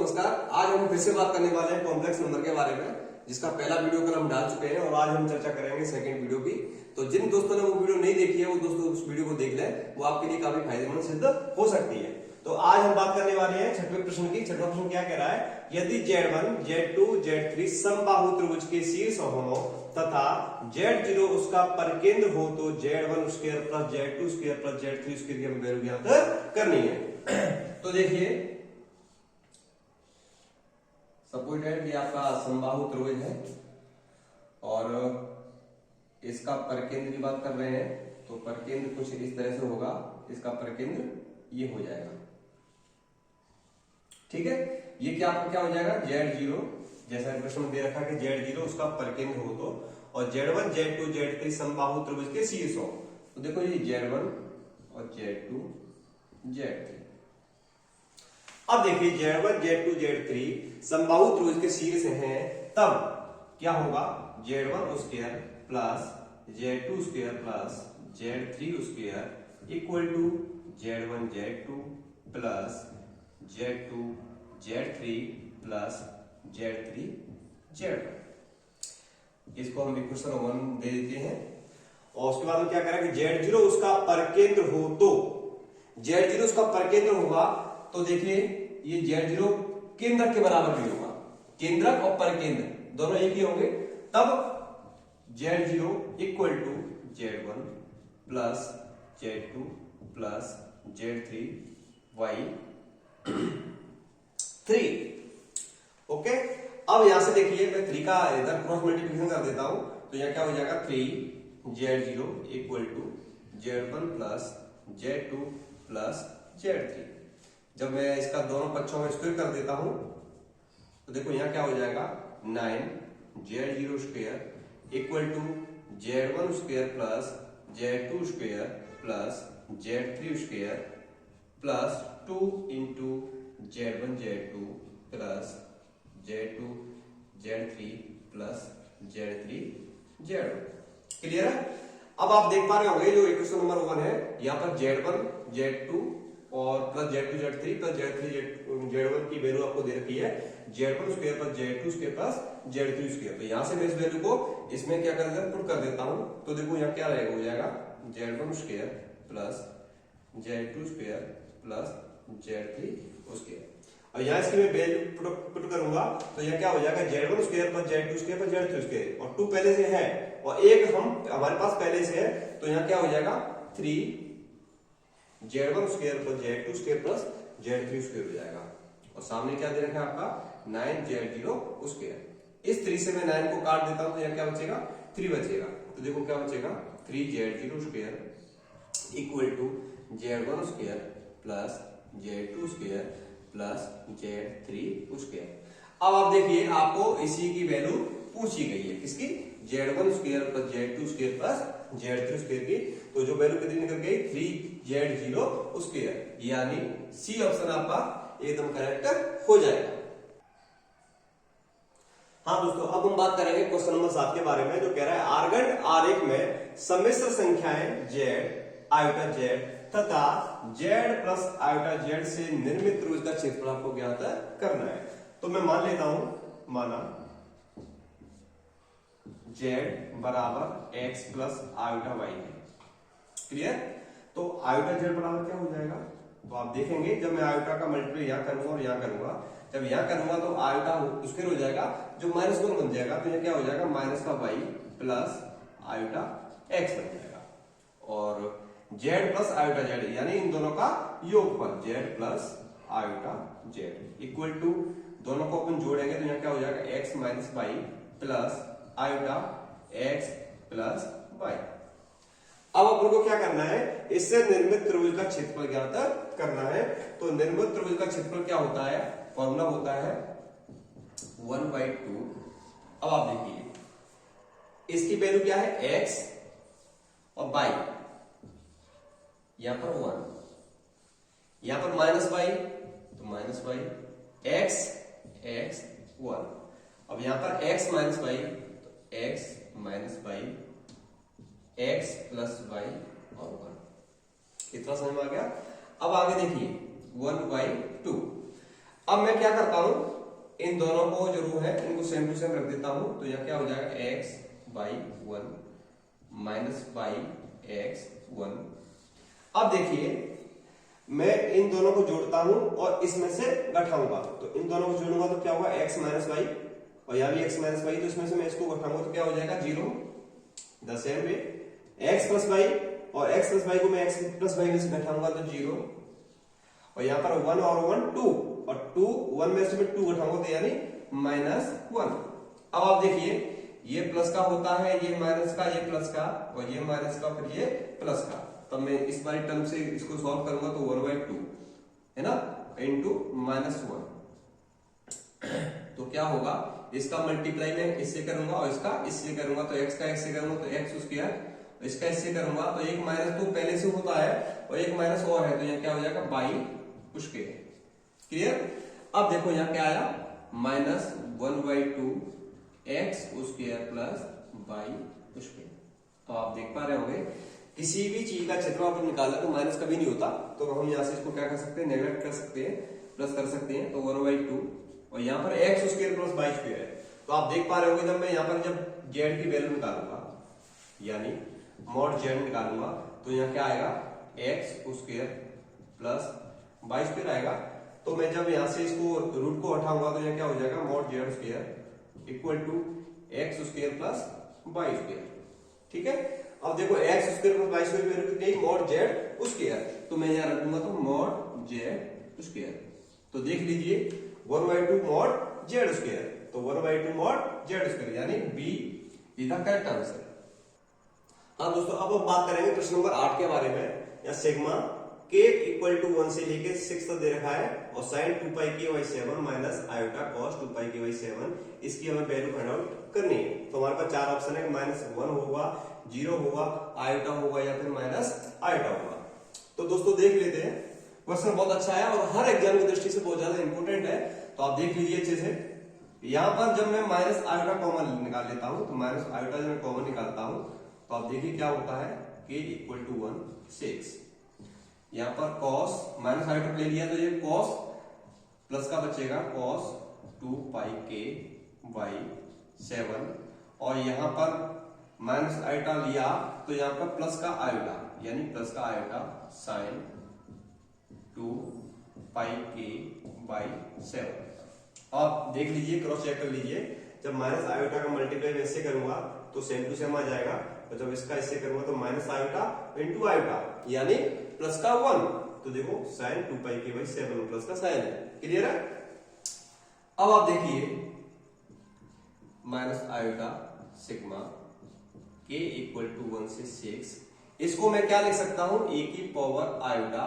नमस्कार। आज हम फिर से बात करने वाले हैं कॉम्प्लेक्स नंबर के बारे में, जिसका पहला वीडियो कल हम डाल चुके हैं और आज हम चर्चा करेंगे सेकंड वीडियो की। तो जिन दोस्तों ने वो वीडियो नहीं देखी है वो दोस्तों उस वीडियो को देख लें, वो आपके लिए काफी फायदेमंद सिद्ध हो सकती है। तो आज हम बात करने वाले हैं छठवें प्रश्न की। छठवां प्रश्न क्या कह रहा है, यदि Z1, Z2, Z3 समबाहु त्रिभुज के शीर्ष हो तथा Z0 उसका परकेंद्र हो तो Z1 square plus Z2 square plus Z3 square की हमें वैल्यू ज्ञात करनी है। तो देखिए, सपोज कि आपका समबाहु त्रिभुज है और इसका परकेंद्र की बात कर रहे हैं, तो परकेंद्र कुछ इस तरह से होगा, इसका परकेंद्र ये हो जाएगा। ठीक है, ये क्या आपका क्या हो जाएगा, Z0, जैसा प्रश्न में दे रखा है कि Z0 उसका परकेंद्र हो तो, और Z1, Z2, Z3 समबाहु त्रिभुज के शीर्ष हो। तो देखो ये Z1 और Z2, Z3। अब देखिए Z1, Z2, Z3 समबाहु त्रिभुज के शीर्ष हैं, तब क्या होगा, Z1 square plus Z2 square plus Z3 square equal to Z1 Z2 plus Z2 Z3 plus Z3 Z1। इसको हम इक्वेशन 1 दे देते हैं और उसके बाद हम क्या करेंगे, Z0 उसका परकेंद्र हो तो, Z0 उसका परकेंद्र होगा तो देखिए ये Z0 केंद्रक के बराबर भी होगा, केंद्रक और परकेंद्र दोनों एक ही होंगे, तब Z0 equal to Z1 plus Z2 plus Z3 Y3। Okay, अब यहां से देखिए मैं 3 का इधर क्रॉस मल्टीप्लिकेशन कर देता हूं, तो यहां क्या हो जाएगा, 3Z0 equal to Z1 plus Z2 plus Z3। जब मैं इसका दोनों पक्षों में स्क्वायर कर देता हूं तो देखो यहां क्या हो जाएगा, 9Z0 square equal to Z1 square plus Z2 square plus Z3 square plus 2 into Z1 Z2 plus Z2 Z3 plus Z3 Z1। Clear है? अब आप देख पा रहे होंगे जो इक्वेशन नंबर 1 है, यहाँ पर Z1 Z2 और plus Z2 Z3 plus Z3 Z1 की वैल्यू आपको दे रखी है, Z1 square plus Z2 square plus Z3 square. तो यहां से मैं इस वैल्यू को इसमें क्या कर देता हूं, पुट कर देता हूं, तो देखो यहाँ क्या रहेगा, हो जाएगा Z1 square plus Z2 square plus Z3 square. अब यहाँ इसकी मैं वैल्यू पुट करूंगा तो यह क्या हो जाएगा, Z1 square plus Z2 square plus Z3 square, और 2 पहले से है और एक हमारे पास पहले से है, तो यहाँ क्या हो जाएगा, 3Z1 square plus Z2 square plus Z3 square हो जाएगा। और सामने क्या दे रखा है आपका, 9Z0 स्क्वायर। इस 3 से मैं 9 को काट देता हूं तो यहाँ क्या बचेगा, 3 बचेगा। तो देखो क्या बचेगा, 3Z0 square equal to Z1 square plus Z2 square plus Z3 square. अब आप देखिए आपको इसी की वैल्यू पूछी गई है, किसकी, Z1 square plus Z2 square plus Z3 square की। तो जो वैल्यू कितनी निकल गई, 3Z0 स्क्वायर, यानी सी ऑप्शन आपका एकदम करेक्ट हो जाएगा। हाँ दोस्तों, अब हम बात करेंगे क्वेश्चन नंबर 7 के बारे में, जो कह रहा है आर्गन आरेख में सम्मिश्र संख्याएं Z, आयोटा Z तथा Z प्लस आयोटा Z से निर्मित त्रिभुज का क्षेत्रफल आपको ज्ञात करना है। तो मैं मान लेता हूं, माना Z बराबर X प्लस आयोटा Y है। क्लियर? तो आयोटा Z बराबर क्या हो जाएगा, तो आप देखेंगे जब मैं आयोटा का मल्टीप्लाई यहां करूंगा और यहां करूंगा, जब यहां करूंगा तो आयोटा स्क्वायर हो जाएगा, जो -1 बन जाएगा, तो यह क्या हो जाएगा, माइनस का Y प्लस आयोटा X बन जाएगा। और Z प्लस आयोटा Z यानी इन दोनों का योगफल Z plus iota Z equal to, दोनों को अपन जोड़ेंगे तो यहाँ क्या हो जाएगा, X minus Y plus iota X plus Y। अब अपन को क्या करना है, इससे निर्मित त्रिभुज का क्षेत्रफल ज्ञात करना है। तो निर्मित त्रिभुज का क्षेत्रफल क्या होता है, फॉर्मूला होता है 1/2। अब आप देखिए इसकी वैल्यू क्या है, x और y, यहां पर 1, यहां पर माइनस y, तो माइनस y, x 1। अब यहां पर x माइनस y, तो x minus y, x plus y और 1। कितना समझ में आ गया? अब आगे देखिए 1/2। अब मैं क्या करता हूं, इन दोनों को जो रो है इनको सेम टू सेम रख देता हूं, तो यह क्या हो जाएगा x by 1 minus by x 1। अब देखिए मैं इन दोनों को जोड़ता हूं और इसमें से घटाऊंगा, तो इन दोनों को जोड़ूंगा तो क्या होगा x माइनस वाई, और यहाँ भी x माइनस वाई, तो इसमें से मैं इसको घटाऊंगा तो क्या हो जाएगा 0। The same way x plus Y, और x प्लस वाई को मैं x प्लस वाई में से घटाऊंगा तो 0, और यहाँ पर 1 और 1 2, और 2 1 में से मैं 2 घटाऊंगा तो यानी -1। अब आप देखिए ये प्लस का होता है, ये माइनस का, ये प्लस का, और ये माइनस का, फिर ये प्लस का। तब मैं इस वाली टर्म से इसको सॉल्व करूंगा तो 1/2 है ना, इंटू -1। तो क्या होगा, इसका मल्टीप्लाई मैं इससे करूंगा और इसका इससे करूंगा, तो x का इससे करूंगा तो x स्क्वायर, इसका इससे करूंगा तो एक -2 पहले से होता है और एक माइनस और है, तो यहाँ क्या हो जाएगा बाई स्क्वायर। क्लियर। अब देखो यहाँ क्या आया, -1/2 x square plus Y square. तो आप देख पा रहे होंगे किसी भी चीज का क्षेत्रफल निकालना तो माइनस कभी नहीं होता, तो हम यहाँ से इसको क्या कर सकते हैं, नेगलेक्ट कर सकते हैं, प्लस कर सकते हैं, तो 1/2, और यहाँ पर x square plus Y square है। तो आप देख पा रहे होंगे जब मैं यहाँ पर जब z की वैल्यू निकालूंगा, यानी मॉड z निकालूंगा, तो यहाँ क्या आएगा x square plus Y square आएगा। तो मैं जब यहाँ से इसको रूट को हटाऊंगा तो यहाँ क्या हो जाएगा mod z square equal to x square plus Y square. ठीक है। अब देखो x square plus Y square की वैल्यू कितनी है, मॉड z स्क्वायर, तो मैं यहाँ रखूंगा तो मॉड z स्क्वायर। तो देख लीजिए 1/2 मॉड z स्क्वायर, तो 1/2 मॉड z स्क्वायर यानी b is the correct answer. हाँ दोस्तों, अब हम बात करेंगे प्रश्न नंबर 8 के बारे में। या सिग्मा k इक्वल टू 1 से लेके 6 तक दे रखा है, और sin 2πk/7 minus iota cos 2πk/7, इसकी हमें वैल्यू फाइंड आउट करनी है। तो हमारे पास 4 ऑप्शन है, -1 होगा, 0 होगा, आयोटा होगा, या फिर माइनस आयोटा होगा। तो दोस्तों देख लेते हैं, क्वेश्चन बहुत अच्छा है और हर एग्जाम की दृष्टि से बहुत ज्यादा इंपोर्टेंट है, तो आप देख लीजिए अच्छे से। यहाँ पर जब मैं माइनस आयोटा कॉमन निकाल लेता हूं, तो माइनस आयोटा जब मैं कॉमन निकालता हूं तो आप देखिए क्या होता है, k इक्वल टू 1 6, यहाँ पर cos माइनस आयोटा ले लिया तो ये cos प्लस का बचेगा cos 2πk/7, और यहाँ पर माइनस आयोटा लिया तो यहाँ पर प्लस का आयोटा, यानी प्लस का आयोटा sin 2πk/7। आप देख लीजिए, क्रॉस चेक कर लीजिए, जब माइनस आयोटा का मल्टीप्लाई में इससे करूंगा तो सेम टू सेम आ जाएगा, और जब इसका इससे करूंगा तो माइनस आयोटा इंटू आयोटा यानी प्लस का 1, तो देखो sin 2πk/7 प्लस का साइन है। क्लियर है। अब आप देखिए minus iota sigma k equal to 1 से 6, इसको मैं क्या लिख सकता हूं, a की पावर आयोटा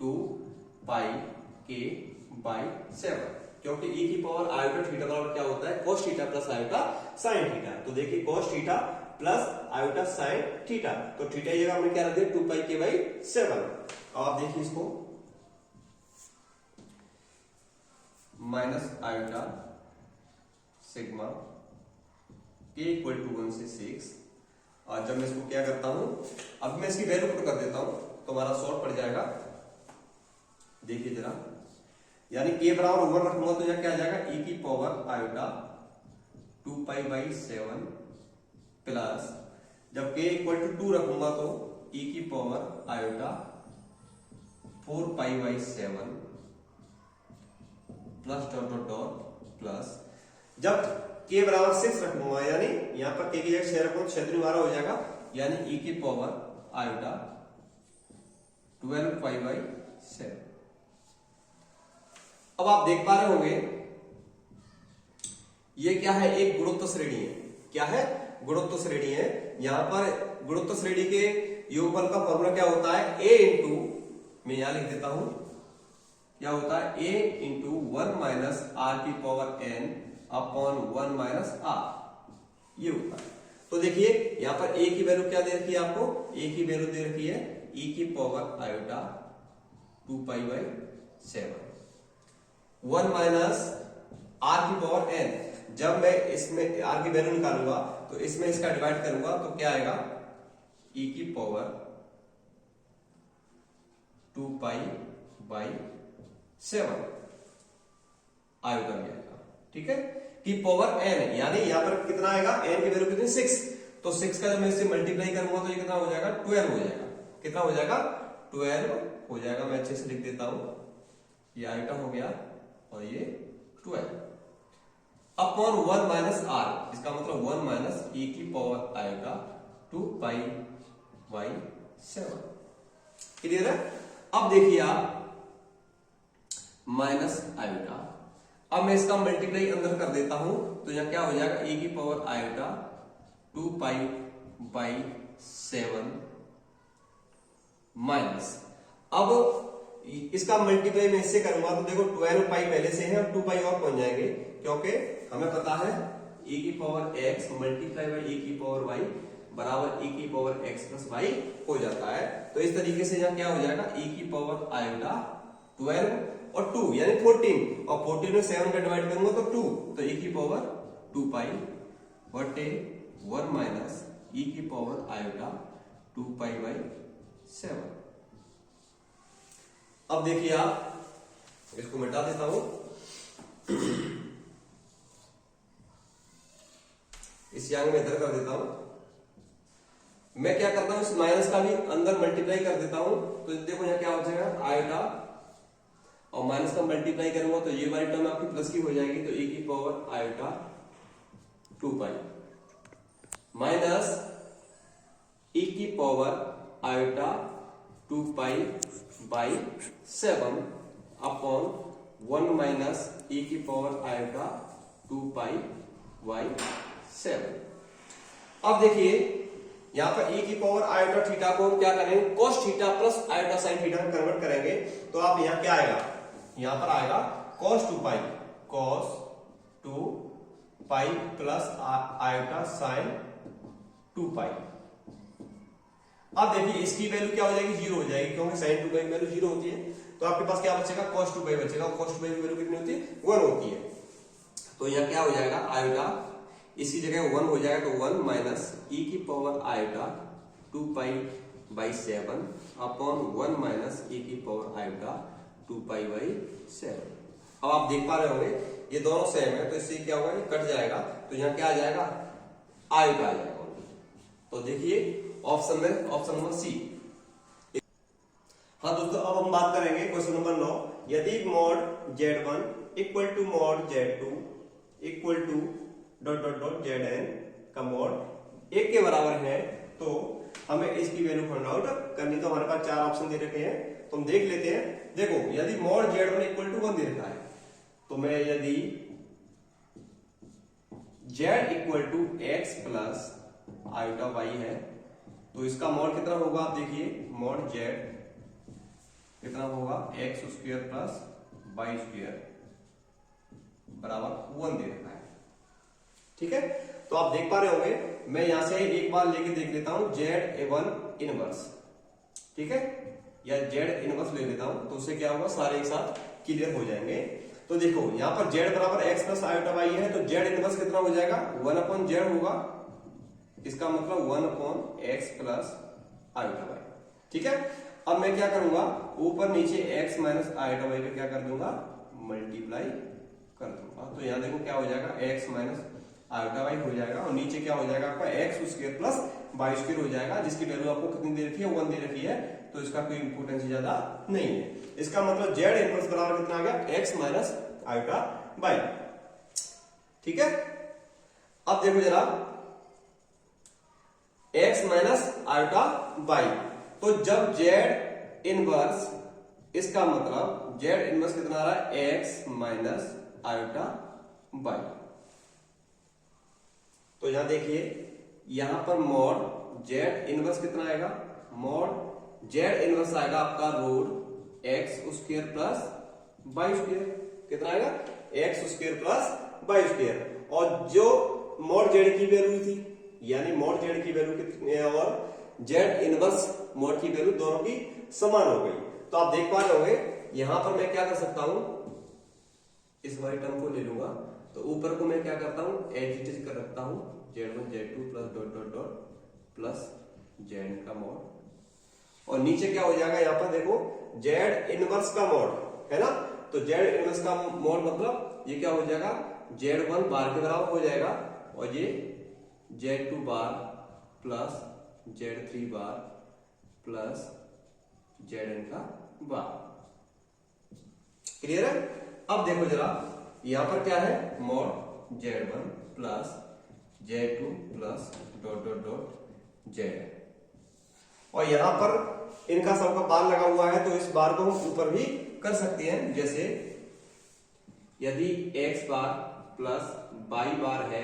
2πk/7, क्योंकि e की पावर आयोटा थीटा बराबर क्या होता है, cos theta plus iota sin theta. तो देखिए cos theta plus iota sin theta, तो थीटा की जगह हमने क्या रख दिया 2πk/7। अब आप देखिए इसको minus iota sigma k equal to 1 से 6, और जब मैं इसको क्या करता हूं, अब मैं इसकी वैल्यू पुट कर देता हूं तो हमारा शॉर्ट पड़ जाएगा। देखिए जरा, यानी k बराबर 1 रखूंगा तो क्या आ जाएगा, e की पावर आयोटा 2π/7 प्लस, जब k इक्वल टू 2 रखूंगा तो e की power iota 4π/7 plus dot dot dot plus, जब k बराबर 6 रखूंगा, यानी यहां पर k की जगह 6 रखूंगा तो 6 12 हो जाएगा, यानी e की पावर आयोटा 12π/7। अब आप देख पा रहे होंगे ये क्या है, एक गुणोत्तर श्रेणी है। क्या है, गुणोत्तर श्रेणी है। यहां पर गुणोत्तर श्रेणी के योगफल का फॉर्मूला क्या होता है, a इंटू, मैं यहां लिख देता हूं, क्या होता है a इंटू 1 माइनस r की power n upon 1 minus r, ये होता है। तो देखिए यहां पर a की वैल्यू क्या दे रखी है आपको, a की वैल्यू दे रखी है e की पावर आयोटा 2π/7, 1 माइनस r की पावर n। जब मैं इसमें r की वैल्यू निकालूंगा तो इसमें इसका डिवाइड करूंगा तो क्या आएगा, e की पावर 2π/7। आयोटा भी आएगा। ठीक है, कि पावर n, यानी यहाँ पर कितना आएगा, n की वैल्यू कितनी 6, तो 6 का जब मैं इससे मल्टीप्लाई करूंगा तो ये कितना हो जाएगा 12 हो जाएगा। कितना हो जाएगा 12 हो जाएगा। मैं अच्छे से लिख देता हूं, ये आयोटा हो गया और ये 12 अपॉन 1 माइनस आर, इसका मतलब 1 माइनस e की power iota 2 pi by 7। Clear है। अब देखिए आप माइनस आयोटा, अब मैं इसका मल्टीप्लाई अंदर कर देता हूं तो यहां क्या हो जाएगा e की power iota 2 pi by 7 minus, अब इसका मल्टीप्लाई मैं इससे करूंगा तो देखो 12 पाई पहले से है और 2 पाई और पहुंच जाएंगे, क्योंकि हमें पता है e की power x multiply by e की पावर y बराबर e की पावर x प्लस y हो जाता है। तो इस तरीके से यहाँ क्या हो जाएगा e की पावर आयोटा 12 और 2 यानी 14, और 14 में 7 का डिवाइड करूंगा तो 2, तो e की पावर 2 पाई बटे 1 माइनस e की पावर आयोटा 2 पाई बाई 7। अब देखिए आप, इसको मिटा देता हूं, इस यांग में इधर कर देता हूं। मैं क्या करता हूं, इस माइनस का भी अंदर मल्टीप्लाई कर देता हूं, तो देखो यहां क्या हो जाएगा आयोटा और माइनस का मल्टीप्लाई करूंगा तो ये वाली टर्म आपकी प्लस की हो जाएगी, तो e की power iota 2 pi minus e की power iota 2 pi by 7 upon 1 minus e की पावर आयोटा 2 पाई बाई 7। अब देखिए यहां पर e की पावर आयोटा थीटा को हम क्या करेंगे, cos theta plus iota sine theta में कन्वर्ट करेंगे, तो आप यहां क्या आएगा, यहां पर आएगा cos 2 pi plus iota sine 2 पाई। अब देखिए इसकी वैल्यू क्या हो जाएगी, 0 हो जाएगी, क्योंकि साइन 2 पाई की वैल्यू 0 होती है। तो आपके पास क्या बचेगा, cos 2 पाई बचेगा, और cos 2 पाई की वैल्यू कितनी होती है, 1 होती है। तो यहां क्या हो जाएगा आयोटा, इसी जगह 1 हो जाएगा, तो 1 माइनस e की power iota 2 pi by 7 upon 1 minus e की पावर आयोटा 2 पाई बाई 7। अब आप देख पा रहे होंगे ये दोनों सेम है, तो इससे क्या होगा, ये कट जाएगा, तो यहाँ क्या आ जाएगा आयोटा आ जाएगा। तो देखिए ऑप्शन में ऑप्शन नंबर सी। हाँ दोस्तों, अब हम बात करेंगे क्वेश्चन नंबर 9। यदि mod z1 equal to mod z2 equal to dot dot dot zn का मॉड 1 के बराबर है, तो हमें इसकी वैल्यू फाइंड आउट करनी। तो हमारे पास 4 ऑप्शन दे रखे हैं, तो हम देख लेते हैं। देखो यदि मॉड z1 इक्वल टू 1 दे रखा है, तो मैं यदि z equal to x plus iota y है, तो इसका मॉड कितना होगा, आप देखिए मॉड z कितना होगा, x square plus y square बराबर 1 दे रखा है। ठीक है, तो आप देख पा रहे होंगे, मैं यहां से एक बार लेके देख लेता हूं z1 इनवर्स, ठीक है, या z इनवर्स ले लेता हूं, तो उससे क्या होगा, सारे एक साथ क्लियर हो जाएंगे। तो देखो यहां पर z बराबर x प्लस आयोटा y है, तो z इनवर्स कितना हो जाएगा, 1 अपॉन z होगा, इसका मतलब 1 upon x plus iota y। ठीक है, अब मैं क्या करूंगा, ऊपर नीचे x माइनस आयोटा y का क्या कर दूंगा, मल्टीप्लाई कर दूंगा। तो यहां देखो क्या हो जाएगा, x माइनस आयोटा y हो जाएगा, और नीचे क्या हो जाएगा आपका x square plus y square हो जाएगा, जिसकी वैल्यू आपको कितनी दे रखी है, 1 दे रखी है, तो इसका कोई इंपोर्टेंस ज्यादा नहीं है। इसका मतलब z इनवर्स बराबर कितना आ गया, x माइनस आयोटा y। ठीक है, अब देखो जरा x माइनस आयोटा y, तो जब z इनवर्स, इसका मतलब z इनवर्स कितना आ रहा है, x माइनस आयोटा y। तो यहां देखिए यहां पर मॉड z इनवर्स कितना आएगा, मॉड z इनवर्स आएगा आपका root x square plus y square, कितना आएगा, x square plus y square. और जो मॉड z की वैल्यू थी, यानी मॉड z की वैल्यू कितनी है, और z इनवर्स मॉड की वैल्यू दोनों की समान हो गई। तो आप देख पा रहे होंगे, यहां पर मैं क्या कर सकता हूं, इस वाली टर्म को ले लूंगा, तो ऊपर को मैं क्या करता हूं, एज इट इज कर रखता हूं, z1 z2 plus dot dot dot plus zn का मॉड, और नीचे क्या हो जाएगा, यहां पर देखो z इनवर्स का मॉड है ना, तो जेड इनवर्स का मोड मतलब ये क्या हो जाएगा, Z1 बार के बराबर हो जाएगा और ये Z2 बार प्लस Z3 बार प्लस Zn का बार। क्लियर है? अब देखो जरा यहां पर क्या है, mod Z1 plus Z2 plus dot dot dot Zn, और यहां पर इनका सबका बार लगा हुआ है तो इस बार को हम ऊपर भी कर सकते हैं। जैसे यदि x बार प्लस y बार है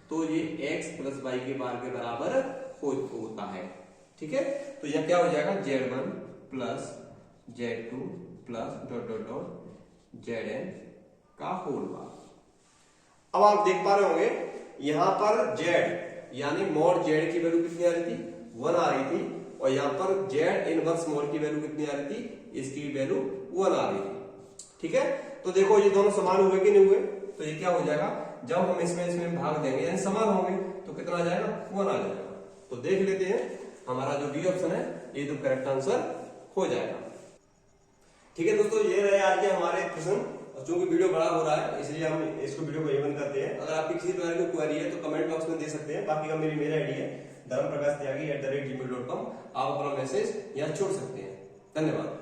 तो ये x प्लस y के बार के बराबर होता है। ठीक है, तो यह क्या हो जाएगा, Z1 plus Z2 plus dot dot dot Zn का होल बार। अब आप देख पा रहे होंगे यहां पर Z यानी मॉड Z की वैल्यू कितनी आ रही थी, 1 आ रही थी, और यहां पर Z इनवर्स मॉड की वैल्यू कितनी आ रही थी, इसकी वैल्यू 1 आ रही थी। ठीक है, तो देखो ये दोनों समान हुए कि नहीं हुए, तो ये क्या हो जाएगा, जब हम इसमें भाग देंगे यानी समान होंगे तो कितना आ जाएगा, 1 आ जाएगा। तो देख लेते हैं हमारा जो बी ऑप्शन है ये तो करेक्ट आंसर हो जाएगा। ठीक है दोस्तों, ये रहे आज के हमारे प्रश्न। चूंकि वीडियो बड़ा हो रहा है इसलिए हम इसको वीडियो को एवन करते हैं। अगर आपकी किसी प्रकार की क्वेरी है तो कमेंट बॉक्स में दे सकते हैं। बाकी का मेरी मेल आईडी है धर्मप्रकाश त्यागी @gmail.com, आप अपना मैसेज यहाँ छोड़ सकते हैं। धन्यवाद।